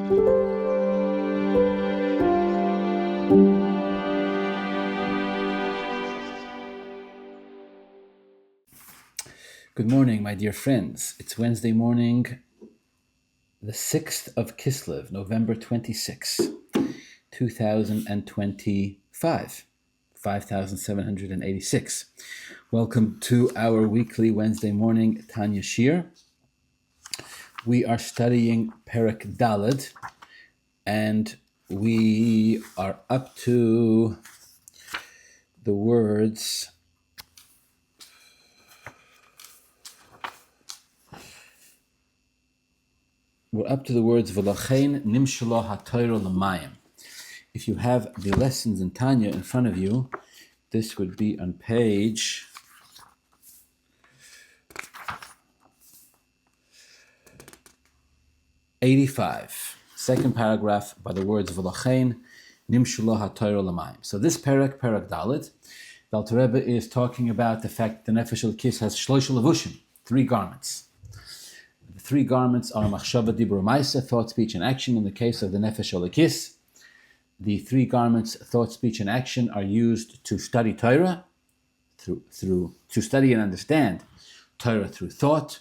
Good morning, my dear friends. It's Wednesday morning, the 6th of Kislev, November 26, 2025, 5786. Welcome to our weekly Wednesday morning Tanya Shiur. We are studying Perek Daled, and we are up to the words V'lachein nimshalo ha'Torah l'mayim. If you have the lessons in Tanya in front of you, this would be on page 85. Second paragraph by the words V'lachein nimshalo ha'Torah l'mayim. So this Perek Daled, the Alter Rebbe is talking about the fact that the Nefesh Elokis has shlosh levushim, 3 garments. The 3 garments are machshava, dibur, ma'aseh, thought, speech, and action. In the case of the Nefesh Elokis, the 3 garments, thought, speech, and action, are used to study Torah, to study and understand Torah through thought,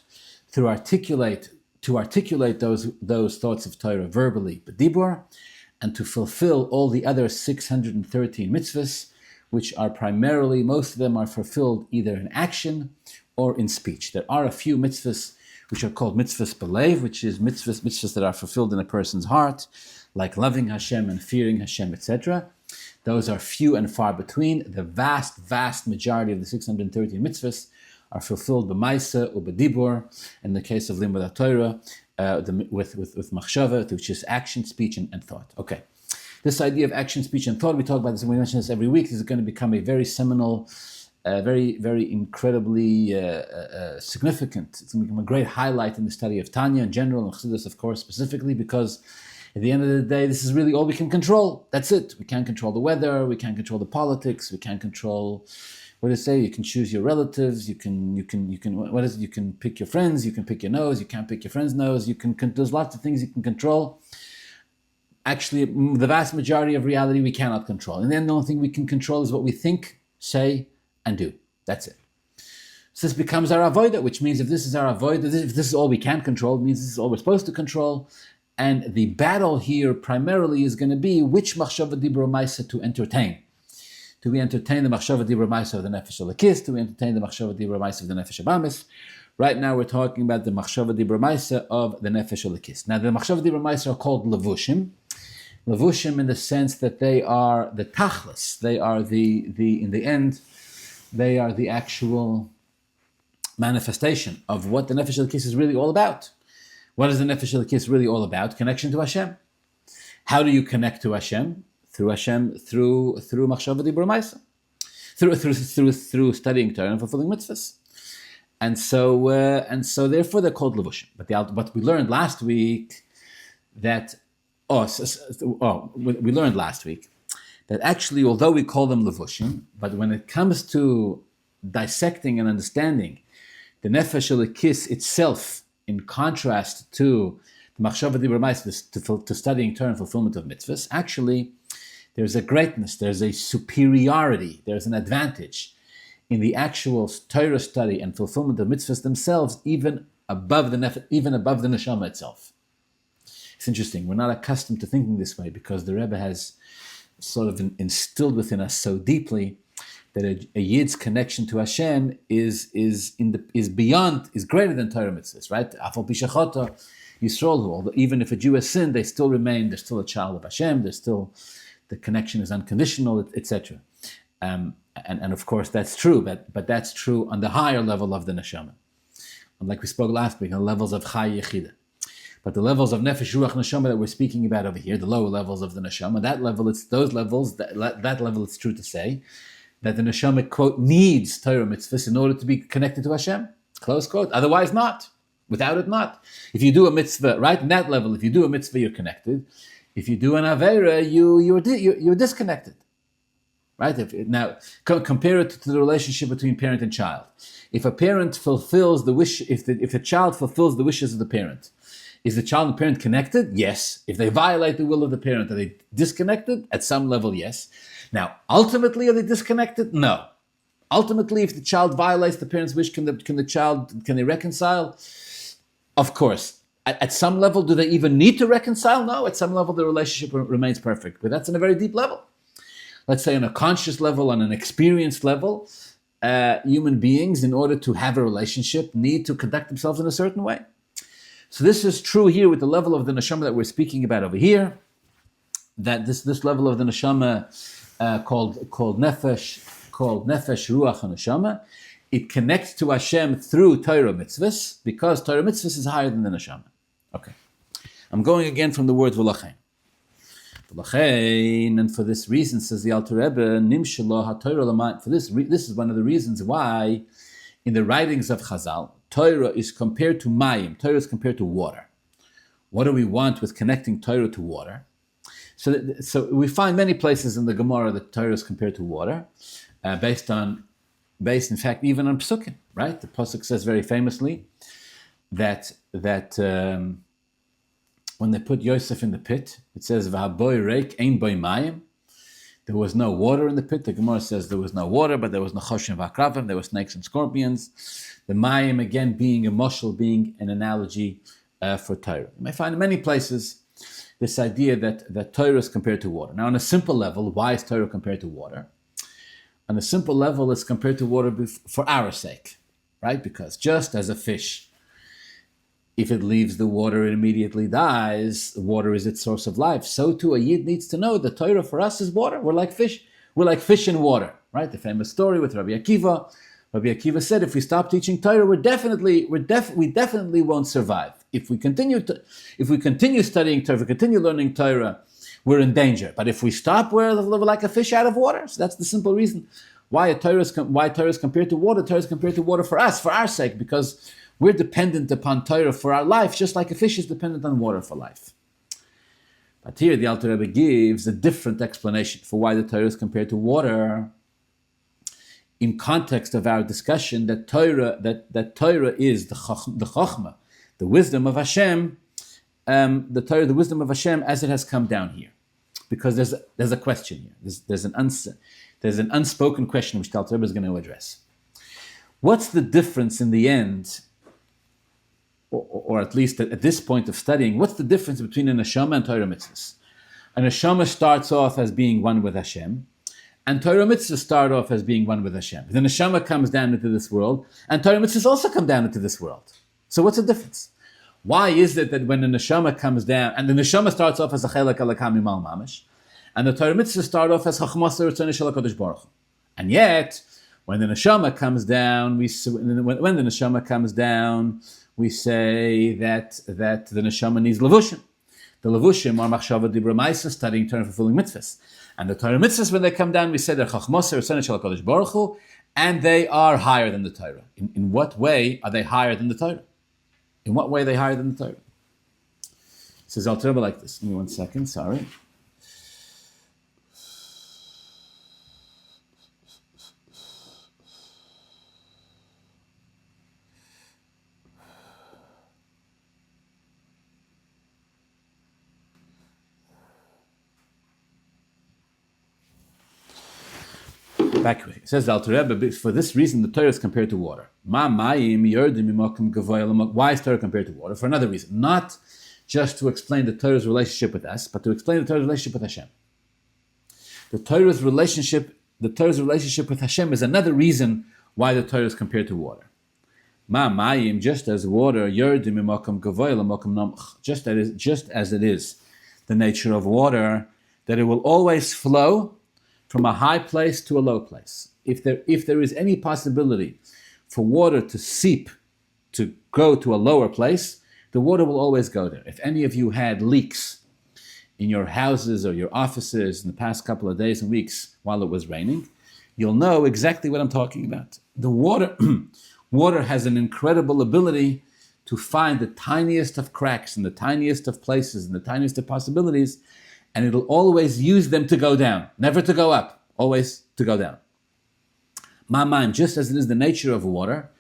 to articulate those thoughts of Torah verbally, b'dibur, and to fulfill all the other 613 mitzvahs, which are primarily, most of them are fulfilled either in action or in speech. There are a few mitzvahs which are called mitzvahs belev, which is mitzvahs that are fulfilled in a person's heart, like loving Hashem and fearing Hashem, etc. Those are few and far between. The vast majority of the 613 mitzvahs are fulfilled b'maaseh or b'dibur. In the case of limud Torah, with machshava, which is action, speech, and thought. Okay, this idea of action, speech, and thought, we talk about this, and we mention this every week. This is going to become a very seminal, very incredibly significant. It's going to become a great highlight in the study of Tanya in general, and Chassidus, of course, specifically, because at the end of the day, this is really all we can control. That's it. We can't control the weather. We can't control the politics. We can't control. What does it say? You can choose your relatives. You can. What is it? You can pick your friends. You can pick your nose. You can't pick your friend's nose. There's lots of things you can control. Actually, the vast majority of reality we cannot control. And then the only thing we can control is what we think, say, and do. That's it. So this becomes our avodah, which means if this is our avodah, if this is all we can control, it means this is all we're supposed to control. And the battle here primarily is going to be which machshava dibur ma'aseh to entertain. Do we entertain the machshava dibur ma'aseh of the Nefesh Elokis? Do we entertain the machshava dibur ma'aseh of the Nefesh Abamis? Right now we're talking about the machshava dibur ma'aseh of the Nefesh Elokis. Now the machshava dibur ma'aseh are called levushim. Levushim in the sense that they are the tachlis. They are the in the end, they are the actual manifestation of what the Nefesh Elokis is really all about. What is the Nefesh Elokis really all about? Connection to Hashem. How do you connect to Hashem? Through machshava dibur ma'aseh, through studying Torah and fulfilling mitzvahs, and so therefore they're called levushim. But we learned last week that we learned last week that actually, although we call them levushim, but when it comes to dissecting and understanding the Nefesh Elokis itself, in contrast to the machshava dibur ma'aseh, to studying Torah and fulfillment of mitzvahs, actually, there's a greatness, there's a superiority, there's an advantage in the actual Torah study and fulfillment of mitzvahs themselves, even above the neshama itself. It's interesting. We're not accustomed to thinking this way because the Rebbe has sort of instilled within us so deeply that a Yid's connection to Hashem is greater than Torah mitzvahs, right? Afal pishachota Yisrael, although even if a Jew has sinned, they're still a child of Hashem. The connection is unconditional, etc. And of course that's true, but that's true on the higher level of the neshama. And like we spoke last week, on levels of Chai Yechida. But the levels of Nefesh Ruach Neshama that we're speaking about over here, the lower levels of the Neshama, that level, it's true to say that the Neshama, quote, needs Torah mitzvahs in order to be connected to Hashem, close quote. Otherwise not. Without it, not. If you do a mitzvah, right, in that level, if you do a mitzvah, you're connected. If you do an Aveira, you're disconnected. Right? Now, compare it to the relationship between parent and child. If a parent fulfills the wish, if a child fulfills the wishes of the parent, Is the child and the parent connected? Yes. If they violate the will of the parent, are they disconnected? At some level, yes. Now, ultimately, are they disconnected? No. Ultimately, if the child violates the parent's wish, can they reconcile? Of course. At some level, do they even need to reconcile? No. At some level, the relationship remains perfect. But that's on a very deep level. Let's say on a conscious level, on an experienced level, human beings, in order to have a relationship, need to conduct themselves in a certain way. So this is true here with the level of the neshama that we're speaking about over here. That this level of the neshama called nefesh ruach neshama, it connects to Hashem through Torah mitzvahs, because Torah mitzvahs is higher than the neshama. Okay, I'm going again from the word v'lachein. And for this reason, says the Alter Rebbe, nimshalo ha-Torah l'mayim. For this is one of the reasons why, in the writings of Chazal, Torah is compared to mayim. Torah is compared to water. What do we want with connecting Torah to water? So we find many places in the Gemara that Torah is compared to water, based in fact even on Psukim. Right? The pasuk says very famously that when they put Yosef in the pit, it says v'haboy reik ein boy mayim. There was no water in the pit. The Gemara says there was no water, but there was Nachoshim v'akravim. There were snakes and scorpions. The mayim, again, being a mashal, being an analogy for Torah. You may find in many places this idea that Torah is compared to water. Now, on a simple level, why is Torah compared to water? On a simple level, it's compared to water for our sake, right? Because just as a fish, if it leaves the water, it immediately dies. Water is its source of life. So too, a Yid needs to know that Torah for us is water. We're like fish. We're like fish in water, right? The famous story with Rabbi Akiva. Rabbi Akiva said, if we stop teaching Torah, we definitely won't survive. If we continue studying Torah, if we continue learning Torah, we're in danger. But if we stop, we're like a fish out of water. So that's the simple reason why Torah is compared to water. Torah is compared to water for us, for our sake, because we're dependent upon Torah for our life, just like a fish is dependent on water for life. But here the Alter Rebbe gives a different explanation for why the Torah is compared to water, in context of our discussion that Torah is the Chochmah, the wisdom of Hashem, the Torah, the wisdom of Hashem as it has come down here. Because there's a question here. There's an unspoken question which the Alter Rebbe is going to address. What's the difference in the end, or at least at this point of studying, what's the difference between a neshama and Torah mitzvahs? A neshama starts off as being one with Hashem, and Torah mitzvahs start off as being one with Hashem. The neshama comes down into this world, and Torah mitzvahs also come down into this world. So what's the difference? Why is it that when the neshama comes down, and the neshama starts off as a chelak alakam imal mamish, and the Torah mitzvahs start off as chachmas l'ritzon shel HaKadosh Baruch Hu, and yet when the neshama comes down, we say that the neshama needs levushim. The levushim are machshava dibra ma'isa, studying Torah, fulfilling mitzvahs. And the Torah mitzvahs, when they come down, we say they're chachmas l'ritzon shel HaKadosh Baruch Hu, and they are higher than the Torah. In what way are they higher than the Torah? In what way are they higher than the Torah? It says Alter Rebbe like this. Give me 1 second, sorry. Back, it says the Alter Rebbe, for this reason the Torah is compared to water. Why is Torah compared to water? For another reason. Not just to explain the Torah's relationship with us, but to explain the Torah's relationship with Hashem. The Torah's relationship with Hashem is another reason why the Torah is compared to water. Just as water, just as it is the nature of water, that it will always flow from a high place to a low place. If there is any possibility for water to seep, to go to a lower place, the water will always go there. If any of you had leaks in your houses or your offices in the past couple of days and weeks while it was raining, you'll know exactly what I'm talking about. The water has an incredible ability to find the tiniest of cracks and the tiniest of places and the tiniest of possibilities, and it'll always use them to go down, never to go up, always to go down. Ma'amayim, just as it is the nature of water,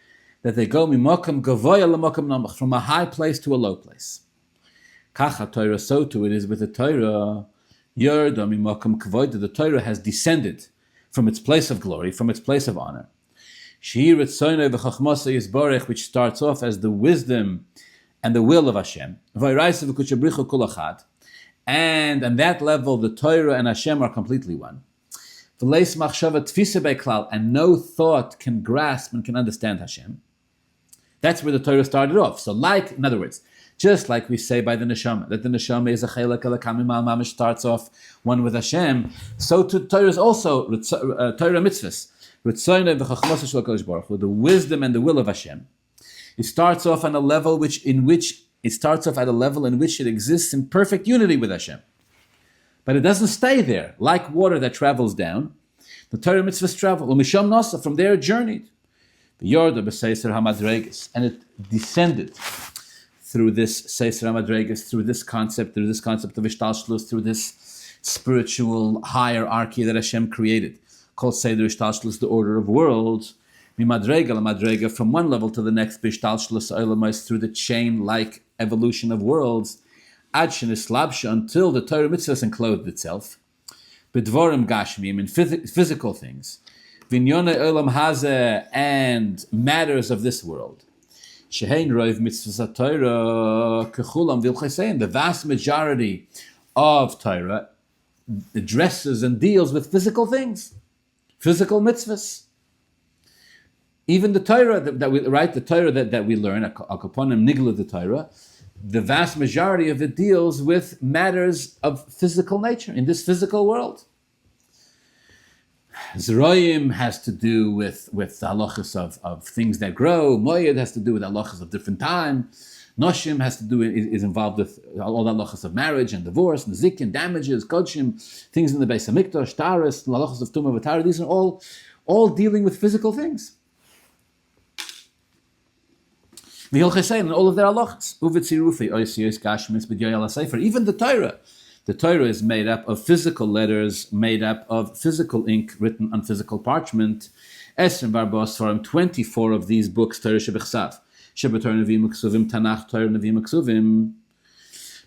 that they go mimokam gavoya lamokam namach, from a high place to a low place. Kacha Torah, so too it is with the Torah. The Torah has descended from its place of glory, from its place of honor. Shiur which starts off as the wisdom and the will of Hashem. And on that level, the Torah and Hashem are completely one. And no thought can grasp and can understand Hashem. That's where the Torah started off. So in other words, just like we say by the neshama, that the neshama is a chelek elokam mamish, starts off one with Hashem, so too Torah is also Torah mitzvahs, the wisdom and the will of Hashem. It starts off on a level in which it exists in perfect unity with Hashem. But it doesn't stay there. Like water that travels down, the Torah mitzvahs travel. From there it journeyed. And it descended through this Seiser HaMadregas, through this concept of Ishtalshlus, through this spiritual hierarchy that Hashem created, called Seder Ishtalshlus, the order of worlds. Mimadrega LaMadrega, from one level to the next, B'Ishtalshlus Olamais, through the chain-like evolution of worlds, Ad Shenislabsha, until the Torah mitzvahs enclosed itself, B'Dvorim Gashmim, in physical things, Vinyone Olam Hazeh, and matters of this world. Shehein Roiv Mitzvahs HaTorah Kechulam Vilchesein, the vast majority of Torah addresses and deals with physical things, physical mitzvahs. Even the Torah that we learn, Akaponim Nigla the Torah, the vast majority of it deals with matters of physical nature in this physical world. Zeroyim has to do with the halachas of things that grow. Moyed has to do with halachas of different time. Noshim is involved with all the halachas of marriage and divorce, nezikin, damages, kodshim, things in the Beis Hamikdash, taras, halachas of tumah v'tara. These are all dealing with physical things. And all of their halachas. Even the Torah. The Torah is made up of physical letters, made up of physical ink written on physical parchment. 24 of these books, Torah Shebechsav. Shebetorah Nevi'im Uksuvim, Tanakh, Torah Nevi'im Uksuvim.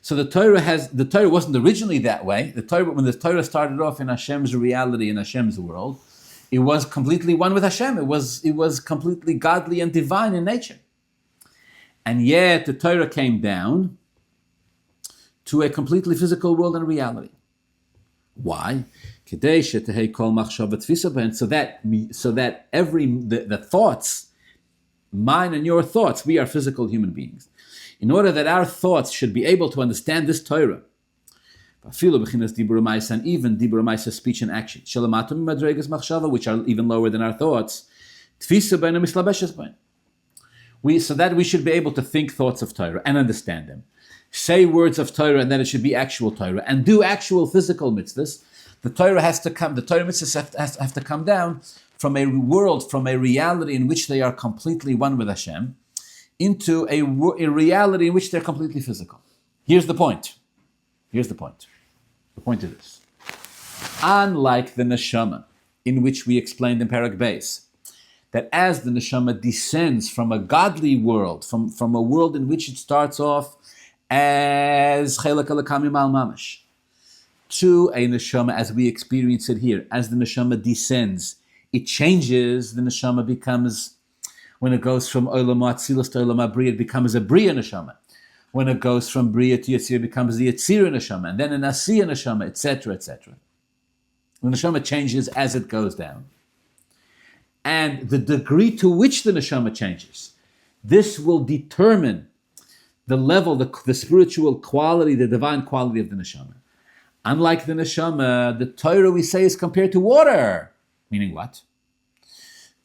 So the Torah wasn't originally that way. When the Torah started off in Hashem's reality, in Hashem's world, it was completely one with Hashem. It was completely godly and divine in nature. And yet the Torah came down to a completely physical world and reality. Why? So that the thoughts, mine and your thoughts, we are physical human beings. In order that our thoughts should be able to understand this Torah, and even Dibur Maisa, speech and action, which are even lower than our thoughts, so that we should be able to think thoughts of Torah and understand them. Say words of Torah, and then it should be actual Torah, and do actual physical mitzvahs. The Torah mitzvahs have to come down from a world, from a reality in which they are completely one with Hashem, into a reality in which they're completely physical. Here's the point. The point is this. Unlike the neshama, in which we explained in Perek Beis, that as the neshama descends from a godly world, from a world in which it starts off as chelek elokam al mamash, to a neshama as we experience it here, as the neshama descends, it changes. The neshama becomes, when it goes from olam atzilus to olam bria, it becomes a bria neshama. When it goes from bria to yetzirah, it becomes the yetzirah neshama, and then an asiya neshama, etc., etc. The neshama changes as it goes down. And the degree to which the neshama changes, this will determine the level, the spiritual quality, the divine quality of the neshama. Unlike the neshama, the Torah, we say, is compared to water. Meaning what?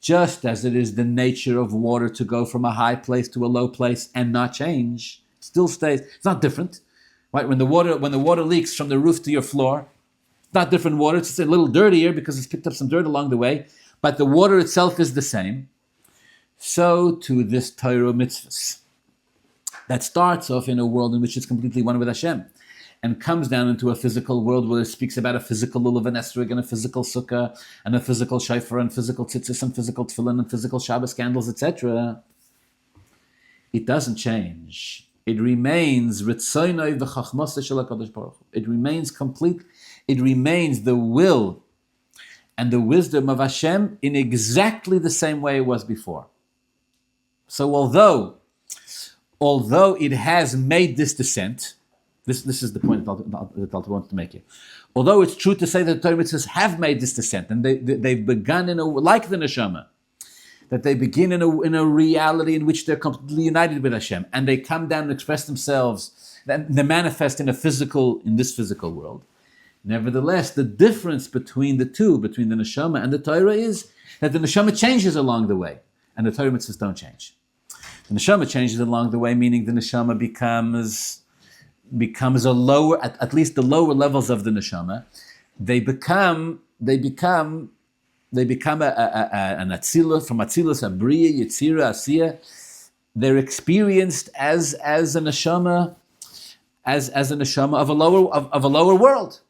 Just as it is the nature of water to go from a high place to a low place and not change, it still stays. It's not different, right? When the water leaks from the roof to your floor, it's not different water. It's just a little dirtier because it's picked up some dirt along the way, but the water itself is the same. So to this Torah mitzvahs that starts off in a world in which it's completely one with Hashem, and comes down into a physical world where it speaks about a physical lulav and esrog and a physical sukkah and a physical shofar and physical tzitzis and physical tefillin and physical Shabbos candles, etc. It doesn't change. It remains Ritzoynoi v'chachmasa shel HaKadosh Baruch Hu. It remains complete. It remains the will and the wisdom of Hashem in exactly the same way it was before. So although it has made this descent, this is the point that Alter wants to make here. Although it's true to say that the Torah mitzvahs have made this descent, and they've begun like the neshama, that they begin in a reality in which they're completely united with Hashem, and they come down and express themselves, and they manifest in this physical world. Nevertheless, the difference between the two, between the neshama and the Torah, is that the neshama changes along the way, and the Torah mitzvahs don't change. The neshama changes along the way, meaning the neshama becomes a lower, at least the lower levels of the neshama, they become an atzilus, from atzilus, a bria, yitzira, asiya. They're experienced as a neshama, as a neshama of a lower world.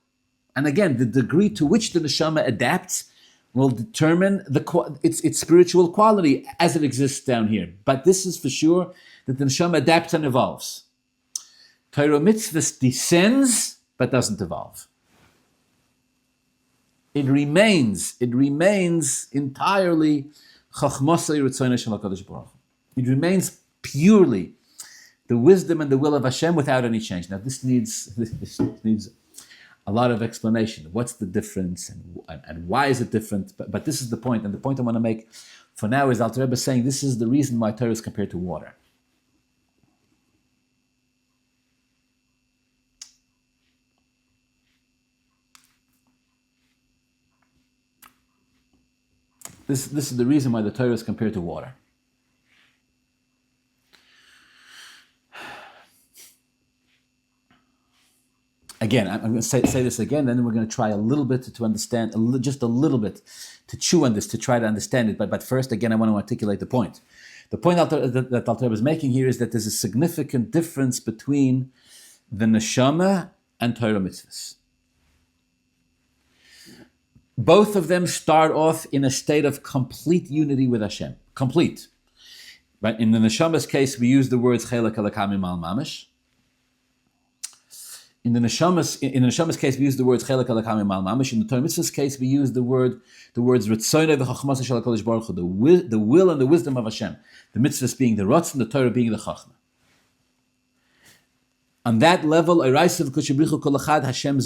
And again, the degree to which the neshama adapts will determine its spiritual quality as it exists down here. But this is for sure that the neshama adapts and evolves. Torah mitzvahs descends but doesn't evolve. It remains entirely chachmasei ritzonei shel HaKadosh Baruch Hu. It remains purely the wisdom and the will of Hashem without any change. Now this needs a lot of explanation. What's the difference and why is it different? But this is the point, and the point I want to make for now is Alter Rebbe is saying this is the reason why Torah is compared to water. This is the reason why the Torah is compared to water. Again, I'm going to say this again, then we're going to try a little bit to understand, just a little bit, to chew on this, to try to understand it. But first, again, I want to articulate the point. The point that Alter Rebbe is making here is that there's a significant difference between the neshama and Torah mitzvahs. Both of them start off in a state of complete unity with Hashem. Complete. Right? In the neshama's case, we use the words chelak elokam al mamish. In the neshama's case, we use the words chelak elokam al mamish. In the Torah mitzvah's case, we use the words ritzonei v'chachmasa shel HaKadosh Baruch Hu, the will and the wisdom of Hashem. The mitzvahs being the ratzon, the Torah being the chachma. On that level, Hashem's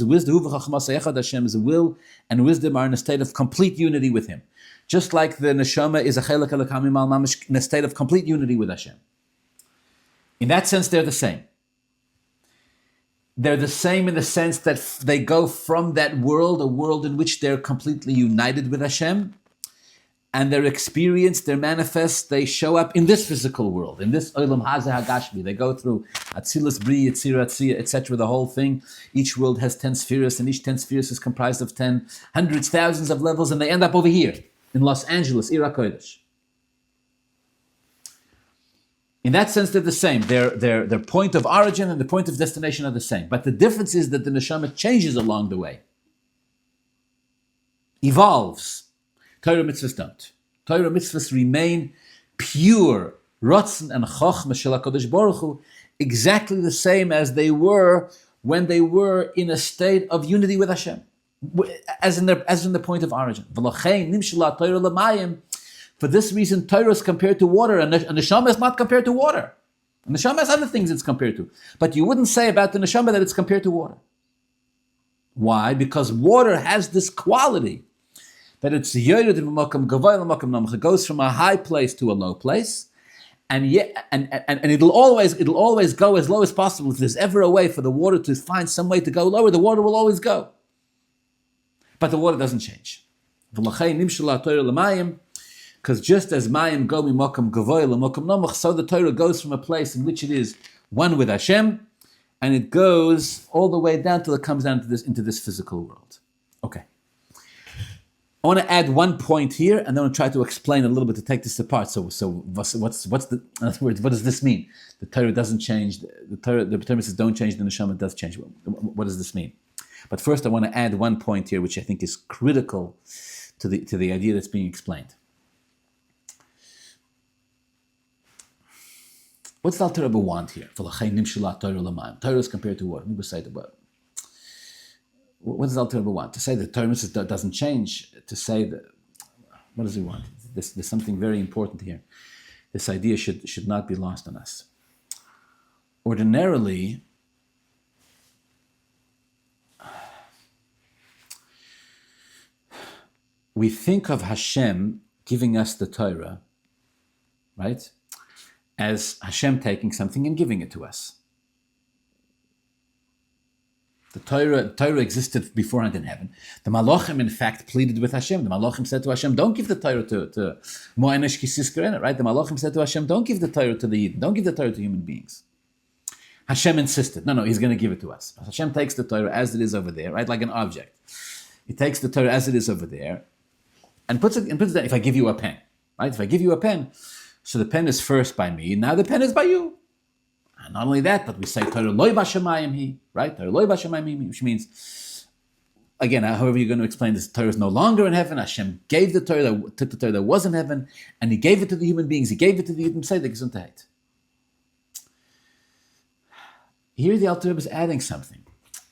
wisdom, Hashem's will and wisdom are in a state of complete unity with Him. Just like the neshama is a chelak elokam al mamish in a state of complete unity with Hashem. In that sense, they're the same. They're the same in the sense that they go from that world, a world in which they're completely united with Hashem, and their experience, their manifest, they show up in this physical world, in this olam hazeh hagashmi. They go through atzilus, bri, yitzira, tzia, etc. The whole thing. Each world has 10 spheres, and each 10 spheres is comprised of 10 hundreds, thousands of levels, and they end up over here in Los Angeles, Ir HaKodesh. In that sense, they're the same. Their point of origin and the point of destination are the same. But the difference is that the neshama changes along the way, evolves. Torah mitzvahs don't. Torah mitzvahs remain pure, ratzon and chochma shel HaKadosh Baruch Hu, exactly the same as they were when they were in a state of unity with Hashem, as in the point of origin. V'lochein nimshela Torah l'mayim. For this reason, Torah is compared to water, and the neshama is not compared to water. And the neshama has other things it's compared to. But you wouldn't say about the neshama that it's compared to water. Why? Because water has this quality that it's yored b'makom gavay l'makom namach. It goes from a high place to a low place, and it'll always go as low as possible. If there's ever a way for the water to find some way to go lower, the water will always go. But the water doesn't change. Because just as mayim go mimakom gavay l'makom namach, so the Torah goes from a place in which it is one with Hashem, and it goes all the way down till it comes down to into this physical world. Okay. I want to add one point here, and then I'll try to explain a little bit to take this apart. So what's the, in other words, what does this mean? The Torah doesn't change. The Torah says don't change. The neshama does change. What does this mean? But first, I want to add one point here, which I think is critical to the idea that's being explained. What's the Alter Rebbe want here? Torah is compared to what? What does the Alter Rebbe want? To say that Torah doesn't change, to say that, what does he want? There's something very important here. This idea should not be lost on us. Ordinarily, we think of Hashem giving us the Torah, right, as Hashem taking something and giving it to us. The Torah existed beforehand in heaven. The Malachim, in fact, pleaded with Hashem. The Malachim said to Hashem, don't give the Torah to Mo'enesh Kisiskerena, right? The Malachim said to Hashem, don't give the Torah to the Yidden. Don't give the Torah to human beings. Hashem insisted. No, he's going to give it to us. Hashem takes the Torah as it is over there, right? Like an object. He takes the Torah as it is over there and puts it there. If I give you a pen, right? If I give you a pen, so the pen is first by me, now the pen is by you. And not only that, but we say Torah loy b'shamayim hi, right? Torah loy b'shamayim hi, which means, again, however you're going to explain this, Torah is no longer in heaven. Hashem gave the Torah, took the Torah that was in heaven, and He gave it to the human beings. He gave it to the Yidden say the Gesundheit. Here the Alter Rebbe is adding something.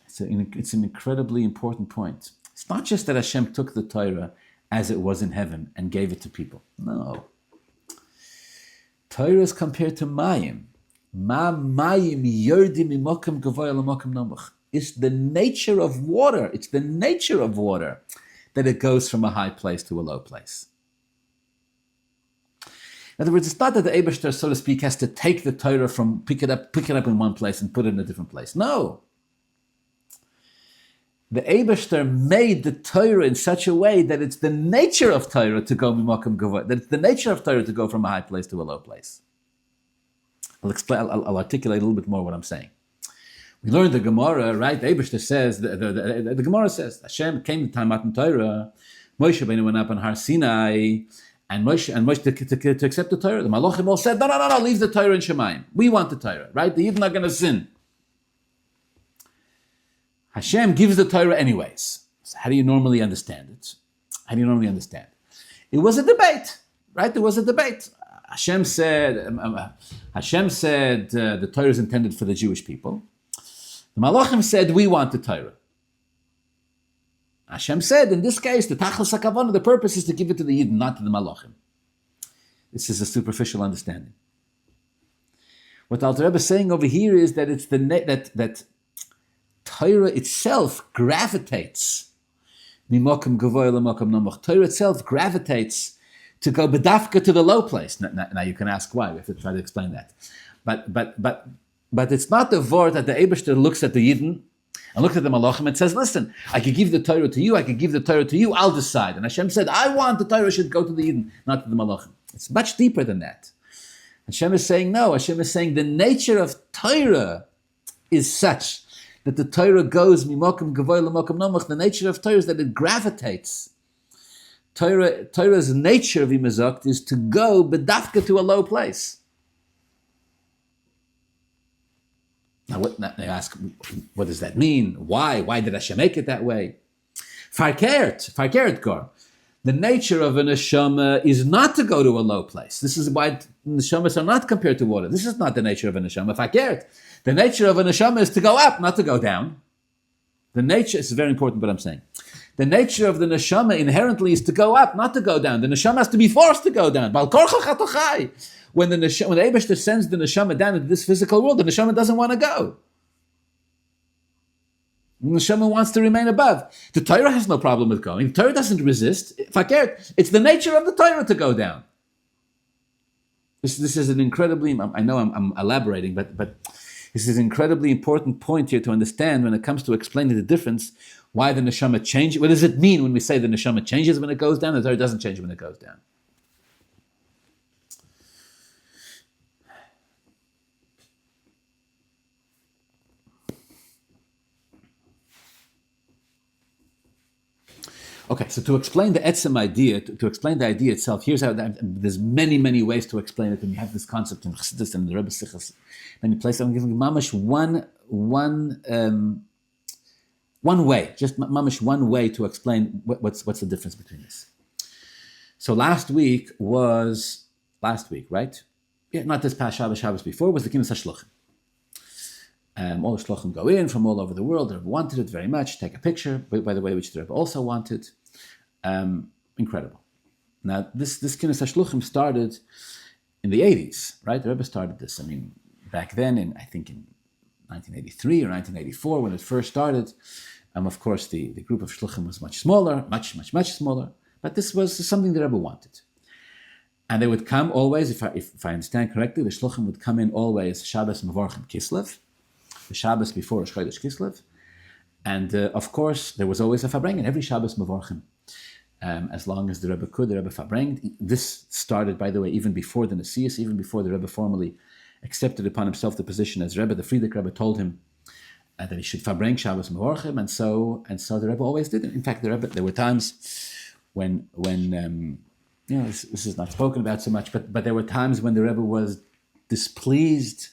It's an incredibly important point. It's not just that Hashem took the Torah as it was in heaven and gave it to people. No. Torah is compared to Mayim. Ma mayim yordim mimokim gavoya lamokim namuch. It's the nature of water. It's the nature of water that it goes from a high place to a low place. In other words, it's not that the Eibishter, so to speak, has to take the Torah from pick it up in one place and put it in a different place. No. The Eibishter made the Torah in such a way that it's the nature of Torah to go mimokim gavoya. That it's the nature of Torah to go from a high place to a low place. I'll articulate a little bit more what I'm saying. We learned the Gemara, right? The Eibishter says, the Gemara says, Hashem came to time out in Torah, Moshe Rabbeinu went up on Har Sinai, and Moshe to accept the Torah. The Malachim all said, no, leave the Torah in Shemayim. We want the Torah, right? The Yidden are going to sin. Hashem gives the Torah anyways. So how do you normally understand it? It was a debate, right? There was a debate. Hashem said the Torah is intended for the Jewish people. The Malachim said, we want the Torah. Hashem said, in this case, the Tachlis HaKavanah, the purpose is to give it to the Yidden, not to the Malachim. This is a superficial understanding. What Alter Rebbe is saying over here is that it's that Torah itself gravitates. Mimokim gavoya l'mokim namuch. Torah itself gravitates to go bedafka to the low place. Now you can ask why. We have to try to explain that. But it's not the word that the Eibishter looks at the Yidden and looks at the Malachim and says, listen, I could give the Torah to you, I'll decide. And Hashem said, I want the Torah should go to the Yidden, not to the Malachim. It's much deeper than that. Hashem is saying no. Hashem is saying the nature of Torah is such that the Torah goes mimokim gavoy l'mokim namuch. The nature of Torah is that it gravitates. Torah's nature of imazakt is to go bedafka to a low place. Now you ask, what does that mean? Why? Why did Hashem make it that way? Farkeret Gor. The nature of a neshama is not to go to a low place. This is why neshamas are not compared to water. This is not the nature of a neshama. Farkeret. The nature of a neshama is to go up, not to go down. The nature is very important what I'm saying. The nature of the neshama inherently is to go up, not to go down. The neshama has to be forced to go down. When the Eibishter sends the neshama down into this physical world, the neshama doesn't want to go. The neshama wants to remain above. The Torah has no problem with going. The Torah doesn't resist. It's the nature of the Torah to go down. This is an incredibly, I know I'm elaborating, but this is an incredibly important point here to understand when it comes to explaining the difference, why the neshama changes. What does it mean when we say the neshama changes when it goes down, or it doesn't change when it goes down? Okay, so to explain the etzem idea, to explain the idea itself, here's how there's many ways to explain it, and you have this concept in Chassidus and the Rebbes Sichos, many places. I'm giving mamash one way, just mamash one way to explain what's the difference between this. So last week, right? not this past Shabbos, Shabbos before, was the Kinus HaShluchim. All the Shluchim go in from all over the world. The Rebbe wanted it very much. Take a picture, by the way, which the Rebbe also wanted. Incredible. Now, this Kinus HaShluchim started in the 80s, right? The Rebbe started this. I mean, back then, I think in 1983 or 1984, when it first started, of course, the group of Shluchim was much smaller, much smaller. But this was something the Rebbe wanted. And they would come always, if I understand correctly, the Shluchim would come in always Shabbos Mevorchim Kislev, the Shabbos before Rosh Chodesh Kislev. And of course, there was always a Fabrengen, every Shabbos Mevorchim. As long as the Rebbe could, the Rebbe Fabrenged. This started, by the way, even before the Nesius, even before the Rebbe formally accepted upon himself the position as Rebbe. The Frierdiker Rebbe told him that he should Fabreng Shabbos Mevorchim, and so the Rebbe always did it. In fact, there were times when this is not spoken about so much, but there were times when the Rebbe was displeased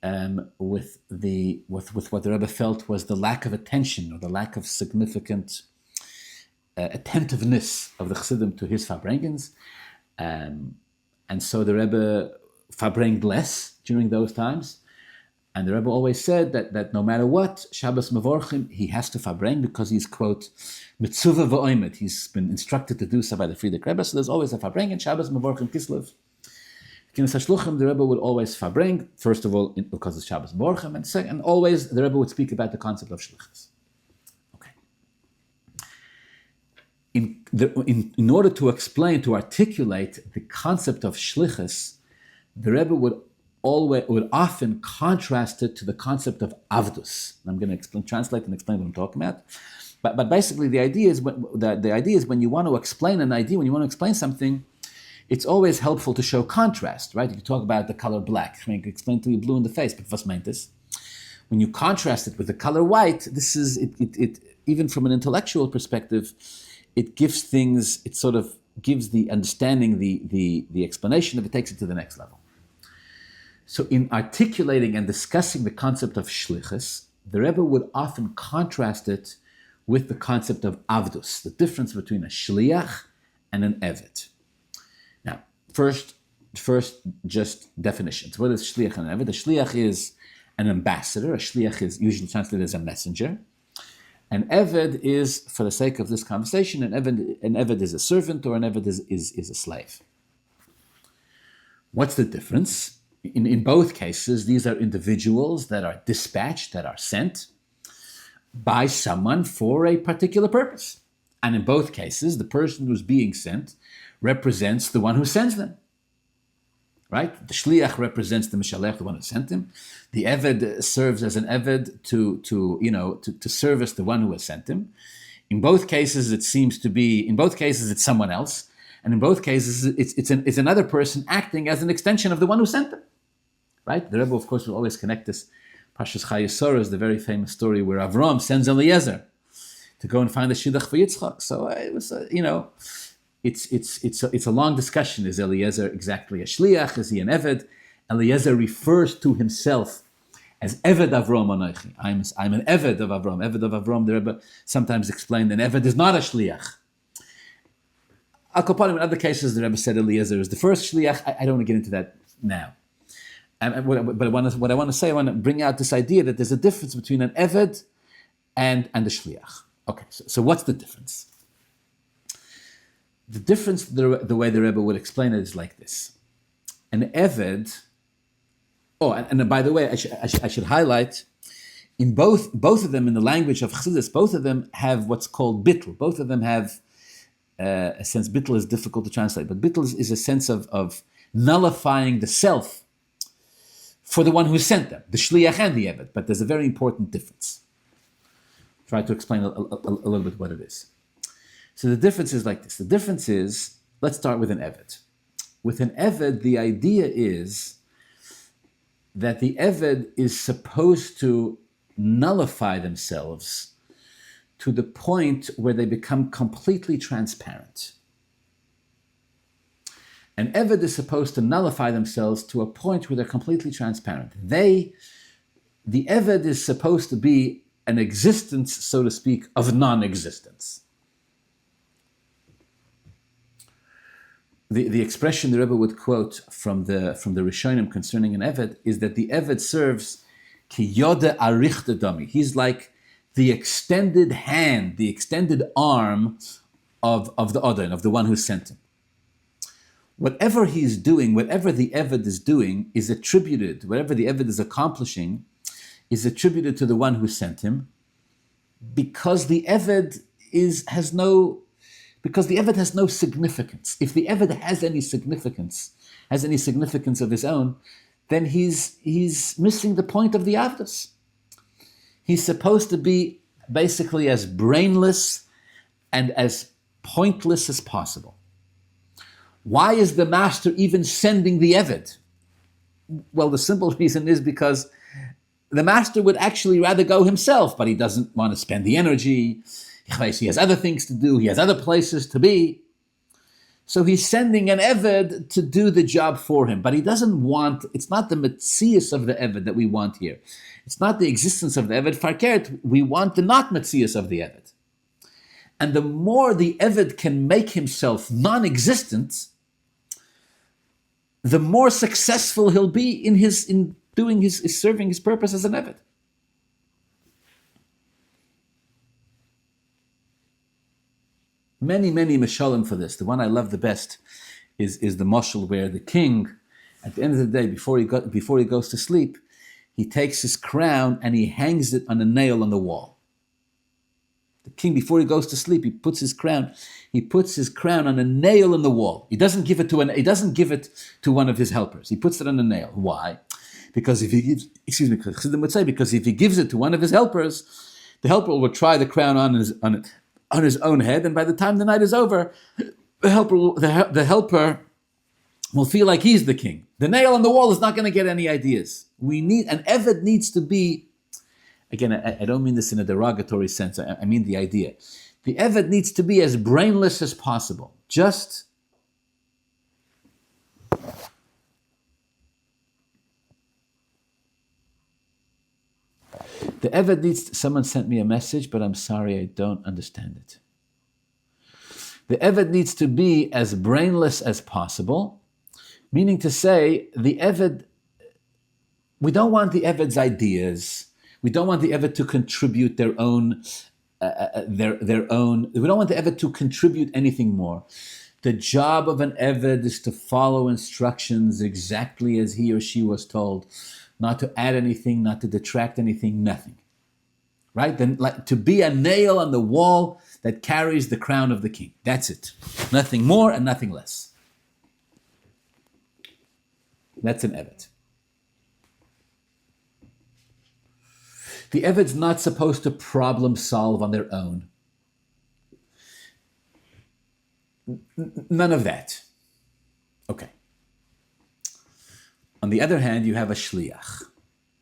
with what the Rebbe felt was the lack of attention or the lack of significant attentiveness of the Chassidim to his Fabrengens, and so the Rebbe Fabrenged less during those times. And the Rebbe always said that no matter what, Shabbos Mevorchim, he has to Fabreng because he's, quote, Mitzuva v'oimet. He's been instructed to do so by the Frierdiker Rebbe, so there's always a Fabreng in Shabbos Mevorchim Kislev. Kinus HaShluchim, the Rebbe would always Fabreng, first of all, because it's Shabbos Mevorchim, and second, and always the Rebbe would speak about the concept of Shlichus. Okay. In order to explain, to articulate the concept of Shlichus, the Rebbe would often contrast it to the concept of avdus. I'm going to translate and explain what I'm talking about. But basically, the idea is when you want to explain an idea, when you want to explain something, it's always helpful to show contrast, right? You can talk about the color black. I mean, I can explain to you blue in the face, but what's meant is when you contrast it with the color white, this is it. Even from an intellectual perspective, it gives things. It sort of gives the understanding, the explanation of it, takes it to the next level. So in articulating and discussing the concept of shlichus, the Rebbe would often contrast it with the concept of avdus, the difference between a shliach and an eved. Now, first, just definitions. What is shliach and an eved? A shliach is an ambassador. A shliach is usually translated as a messenger. An eved is, for the sake of this conversation, an eved is a servant, or an eved is a slave. What's the difference? In both cases, these are individuals that are dispatched, that are sent by someone for a particular purpose. And in both cases, the person who's being sent represents the one who sends them. Right? The shliach represents the mishalech, the one who sent him. The eved serves as an eved to service the one who has sent him. In both cases, it's someone else. And in both cases, it's another person acting as an extension of the one who sent them. Right? The Rebbe, of course, will always connect this. Pashas Chayei is the very famous story where Avram sends Eliezer to go and find the shidduch for Yitzchak. So it was, it's a long discussion. Is Eliezer exactly a shliach? Is he an eved? Eliezer refers to himself as Eved Avram Anochi. I'm an Eved of Avram. Eved of Avram, the Rebbe sometimes explained, an Eved is not a shliach. In other cases, the Rebbe said Eliezer is the first shliach. I don't want to get into that now. But what I want to bring out this idea that there's a difference between an Eved and a shliach. Okay, so what's the difference? The difference, the way the Rebbe would explain it is like this. An Eved, and by the way, I should highlight, in both of them, in the language of Chassidus, both of them have what's called bittul. Both of them have a sense, bittul is difficult to translate, but bittul is a sense of nullifying the self for the one who sent them, the shliach and the eved. But there's a very important difference. Try to explain a little bit what it is. So the difference is like this. The difference is, let's start with an eved. With an eved, the idea is that the eved is supposed to nullify themselves to the point where they become completely transparent. An eved is supposed to nullify themselves to a point where they're completely transparent. The eved is supposed to be an existence, so to speak, of non-existence. the expression the Rebbe would quote from the Rishonim concerning an Eved is that the Eved serves ki yode arichte dami. He's like the extended hand, the extended arm of the Adon, of the one who sent him. Whatever he's doing, whatever the Eved is doing, is attributed, whatever the Eved is accomplishing, is attributed to the one who sent him, because the Eved has no significance. If the Eved has any significance of his own, then he's missing the point of the Avdus. He's supposed to be basically as brainless and as pointless as possible. Why is the master even sending the Eved? Well, the simple reason is because the master would actually rather go himself, but he doesn't want to spend the energy. He has other things to do. He has other places to be. So he's sending an Eved to do the job for him. But he doesn't want, it's not the Metzias of the Eved that we want here. It's not the existence of the Eved. Farkeret, we want the not Metzias of the Eved. And the more the Eved can make himself non-existent, the more successful he'll be in serving his purpose as an Eved. Many mashalim for this. The one I love the best is the mashal where the king, at the end of the day, before he goes to sleep, he takes his crown and he hangs it on a nail on the wall. The king, before he goes to sleep, he puts his crown on a nail in the wall. He doesn't give it to one of his helpers. He puts it on a nail. Why? Because if he gives it to one of his helpers, the helper will try the crown on his own head, and by the time the night is over, the helper will feel like he's the king. The nail on the wall is not going to get any ideas. An Eved needs to be, again, I don't mean this in a derogatory sense, I mean the idea. The Eved needs to be as brainless as possible. The Eved needs, someone sent me a message, but I'm sorry, I don't understand it. The Eved needs to be as brainless as possible, meaning to say, the Eved, we don't want the Eved's ideas, we don't want the Eved to contribute their own, we don't want the Eved to contribute anything more. The job of an Eved is to follow instructions exactly as he or she was told, not to add anything, not to detract anything, nothing. Right? Then, to be a nail on the wall that carries the crown of the king. That's it. Nothing more and nothing less. That's an Eved. The Eved's not supposed to problem solve on their own. None of that. Okay. On the other hand, you have a shliach.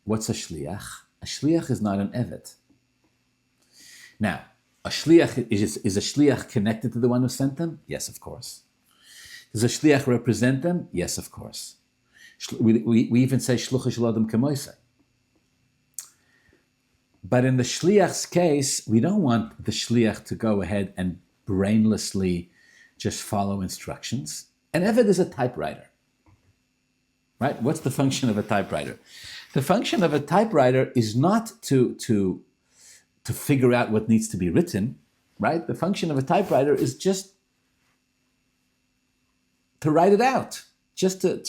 What's a shliach? A shliach is not an Eved. Now, a shliach is a shliach connected to the one who sent them? Yes, of course. Does a shliach represent them? Yes, of course. We even say shlucha shel adam kemoisei. But in the shliach's case, we don't want the shliach to go ahead and brainlessly just follow instructions. An Eved is a typewriter. Right? What's the function of a typewriter? The function of a typewriter is not to figure out what needs to be written, right? The function of a typewriter is just to write it out. Just a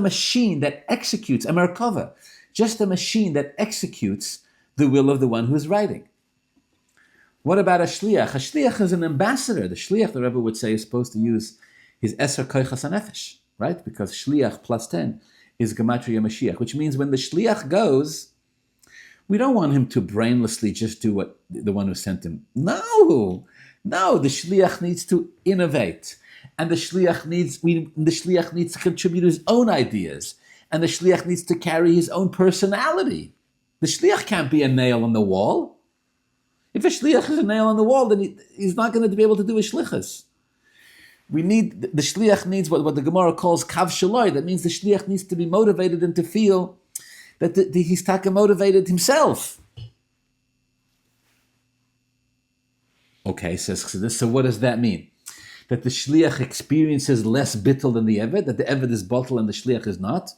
machine that executes, a merkava, just a machine that executes the will of the one who's writing. What about a shliach? A shliach is an ambassador. The shliach, the Rebbe would say, is supposed to use his eser koichas hanefesh. Right? Because shliach plus 10 is gematria Mashiach, which means when the shliach goes, we don't want him to brainlessly just do what the one who sent him. No, the shliach needs to innovate. And the shliach needs to contribute his own ideas. And the shliach needs to carry his own personality. The shliach can't be a nail on the wall. If a shliach is a nail on the wall, then he's not going to be able to do his shlichus. The shliach needs what the Gemara calls kav shaloi. That means the shliach needs to be motivated and to feel that he's taka motivated himself. Okay, says Chassidus. So what does that mean? that the shliach experiences less bittul than the eved, that the eved is bottle and the shliach is not?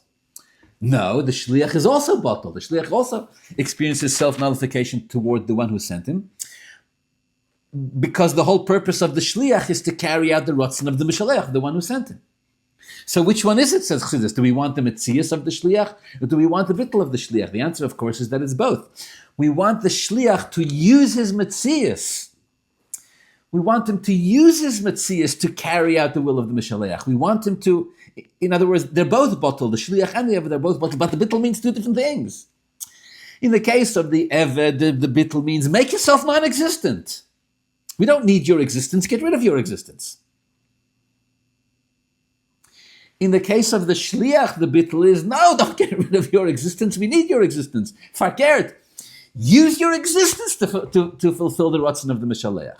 No, the shliach is also bottle. The shliach also experiences self-nullification toward the one who sent him, because the whole purpose of the shliach is to carry out the rotzen of the mishalech, the one who sent him. So which one is it, says Chassidus? Do we want the metzias of the shliach, or do we want the bittul of the shliach? The answer, of course, is that it's both. We want the shliach to use his metzias. We want him to use his metzias to carry out the will of the Mishaleach. We want him to, in other words, they're both bottle, the Shliach and the Eved, they're both bottle, but the bittul means two different things. In the case of the Eved, the bittul means make yourself non-existent. We don't need your existence, get rid of your existence. In the case of the Shliach, the bittul is, no, don't get rid of your existence, we need your existence. Fakert, use your existence to fulfill the ratzon of the Mishaleach.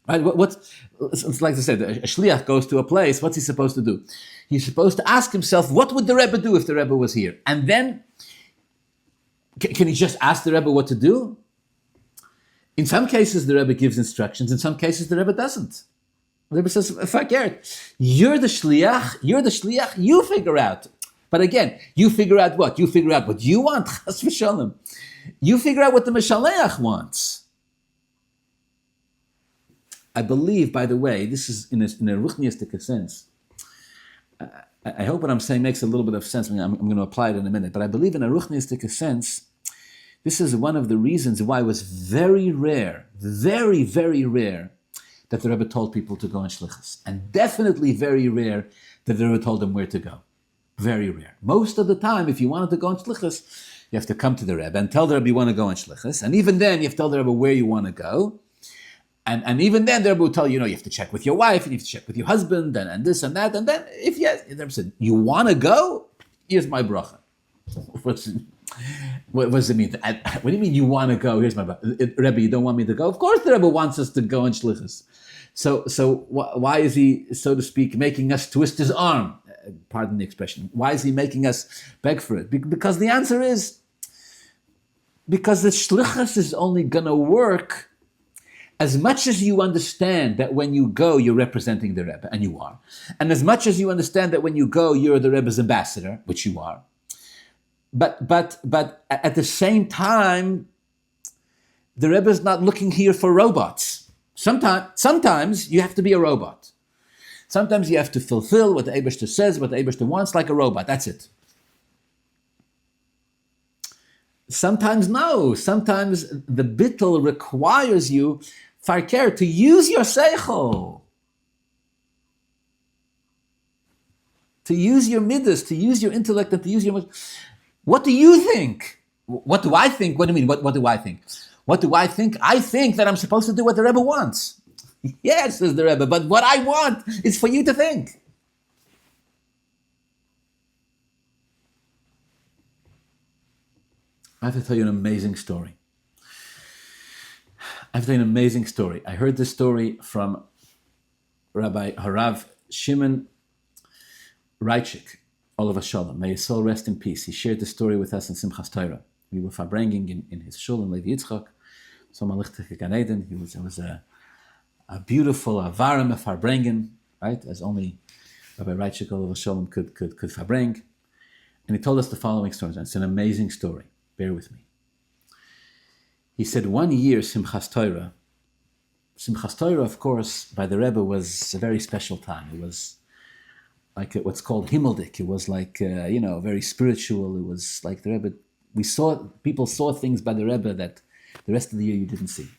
Right? It's like I said, a shliach goes to a place. What's he supposed to do? He's supposed to ask himself, what would the Rebbe do if the Rebbe was here? And then, can he just ask the Rebbe what to do? In some cases, the Rebbe gives instructions. In some cases, the Rebbe doesn't. The Rebbe says, "Fakert, you're the shliach. You figure out." But again, you figure out what? You figure out what you want. Chas v'shalom. You figure out what the Mishaleach wants. I believe, by the way, this is in a ruchniistic sense. I hope what I'm saying makes a little bit of sense. I'm going to apply it in a minute. But I believe in a ruchniistic sense, this is one of the reasons why it was very rare, very, very rare, that the Rebbe told people to go on shlichus. And definitely very rare that the Rebbe told them where to go. Very rare. Most of the time, if you wanted to go on shlichus, you have to come to the Rebbe and tell the Rebbe you want to go on shlichus. And even then, you have to tell the Rebbe where you want to go. And even then, the Rebbe will tell you, you have to check with your wife, and you have to check with your husband, and this and that. And then, if yes, the Rebbe said, you want to go? Here's my bracha. What does it mean? What do you mean you want to go? Here's my bracha. Rebbe, you don't want me to go? Of course the Rebbe wants us to go in shlichus. So why is he, so to speak, making us twist his arm? Pardon the expression. Why is he making us beg for it? Because the answer is, because the shlichus is only going to work as much as you understand that when you go, you're representing the Rebbe, and you are. And as much as you understand that when you go, you're the Rebbe's ambassador, which you are. But at the same time, the Rebbe is not looking here for robots. Sometimes you have to be a robot. Sometimes you have to fulfill what the Eibishter says, what the Eibishter wants, like a robot. That's it. Sometimes no. Sometimes the bittul requires you, farker, to use your seichel, to use your midas, to use your intellect, and to use your... What do you think? What do I think? What do you mean? What do I think? What do I think? I think that I'm supposed to do what the Rebbe wants. Yes, says the Rebbe, but what I want is for you to think. I have to tell you an amazing story. I heard this story from Rabbi Harav Shimon Reichik, Olav Shalom. May his soul rest in peace. He shared the story with us in Simchas Torah. We were farbringing in his shul in Levi Yitzchak. So Malichtike Gan Eden. It was a beautiful avarim of farbringen, right? As only Rabbi Reichik Olav Shalom could farbring. And he told us the following story. It's an amazing story. Bear with me. He said 1 year Simchas Torah, of course, by the Rebbe was a very special time. It was like what's called Himmeldik. It was like, very spiritual. It was like the Rebbe, people saw things by the Rebbe that the rest of the year you didn't see.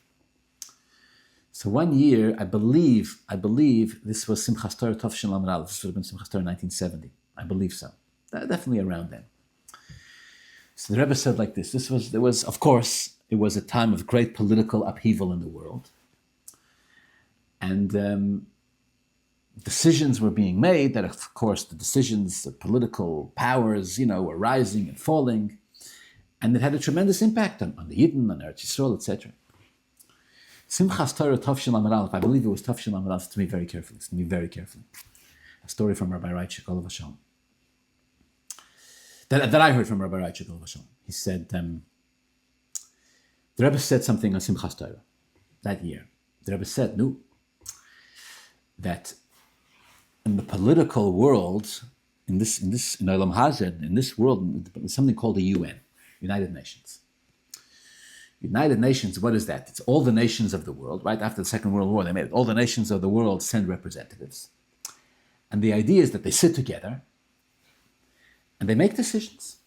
So 1 year, I believe this was Simchas Torah Tov Lamed Aleph. This would have been Simchas Torah 1970. I believe so. Definitely around then. So the Rebbe said like this. It was a time of great political upheaval in the world. And decisions were being made that, of course, the political powers, were rising and falling. And it had a tremendous impact on the Yidden, on Eretz Yisrael, etc. Simchas Torah Tov Lamed Aleph, I believe it was Tov Lamed Aleph. Listen to me very carefully. A story from Rabbi Reichik Olav Shalom. That I heard from Rabbi Reichik Olav Shalom. He said, the Rebbe said something on Simchas Torah that year. The Rebbe said, no, that in the political world, in Olam Hazeh, in this world, there's something called the UN, United Nations. United Nations, what is that? It's all the nations of the world, right? After the Second World War, they made it. All the nations of the world send representatives. And the idea is that they sit together and they make decisions.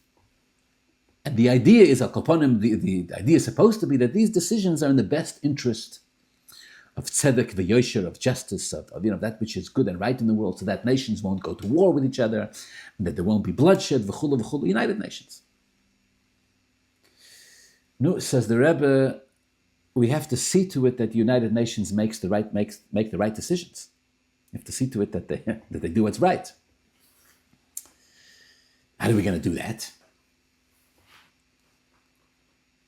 And the idea is, the idea is supposed to be that these decisions are in the best interest of tzedek v'yosher, of justice, of that which is good and right in the world, so that nations won't go to war with each other, and that there won't be bloodshed, v'chulu v'chulu, United Nations. No, says the Rebbe, we have to see to it that the United Nations make the right decisions. You have to see to it that they do what's right. How are we going to do that?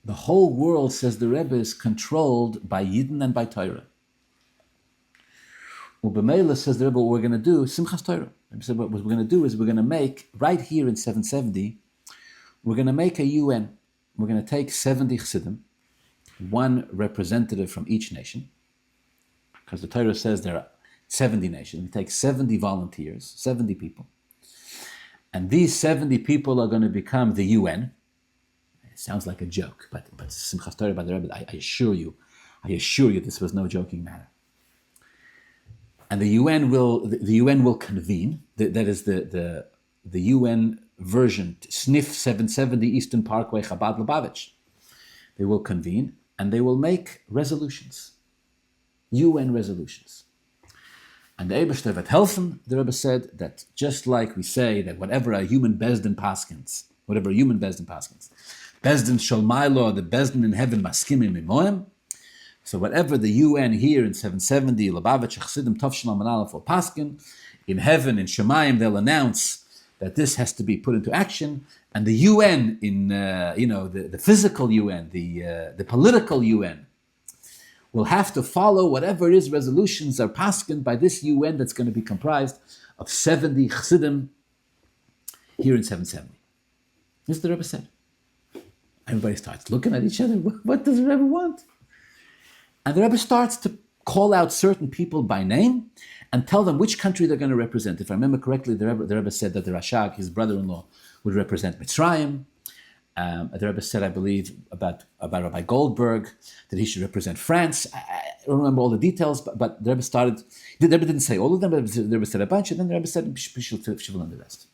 The whole world, says the Rebbe, is controlled by Yidden and by Torah. Ubemela, says the Rebbe, what we're going to do, Simchas Torah. What we're going to do is we're going to make, right here in 770, we're going to make a UN. We're going to take 70 Chassidim, one representative from each nation, because the Torah says there are 70 nations. We take 70 volunteers, 70 people. And these 70 people are going to become the UN. It sounds like a joke, but Simchas Torah by the Rebbe, I assure you, this was no joking matter. And the UN will convene. That is the UN version, SNIF 770 Eastern Parkway, Chabad Lubavitch. They will convene and they will make resolutions, UN resolutions. And the Eibishter wird helfen, the Rebbe said, that just like we say that whatever a human Bezdin paskins, Bezdin shall my law, the Bezdin in heaven maskimim imoim. So whatever the UN here in 770, Lubavitch, Chassidim, Tov Shalom and Aleph will paskin, in heaven, in Shemayim, they'll announce that this has to be put into action, and the UN, in the physical UN, the political UN, will have to follow whatever it is resolutions are paskin by this UN that's going to be comprised of 70 Chassidim here in 770. This is the Rebbe said. Everybody starts looking at each other. What does the Rebbe want? And the Rebbe starts to call out certain people by name and tell them which country they're going to represent. If I remember correctly, the Rebbe said that the Rashag, his brother-in-law, would represent Mitzrayim. The Rebbe said, I believe, about Rabbi Goldberg, that he should represent France. I don't remember all the details, but the Rebbe didn't say all of them, but the Rebbe said a bunch, and then the Rebbe said, Shivul and the rest.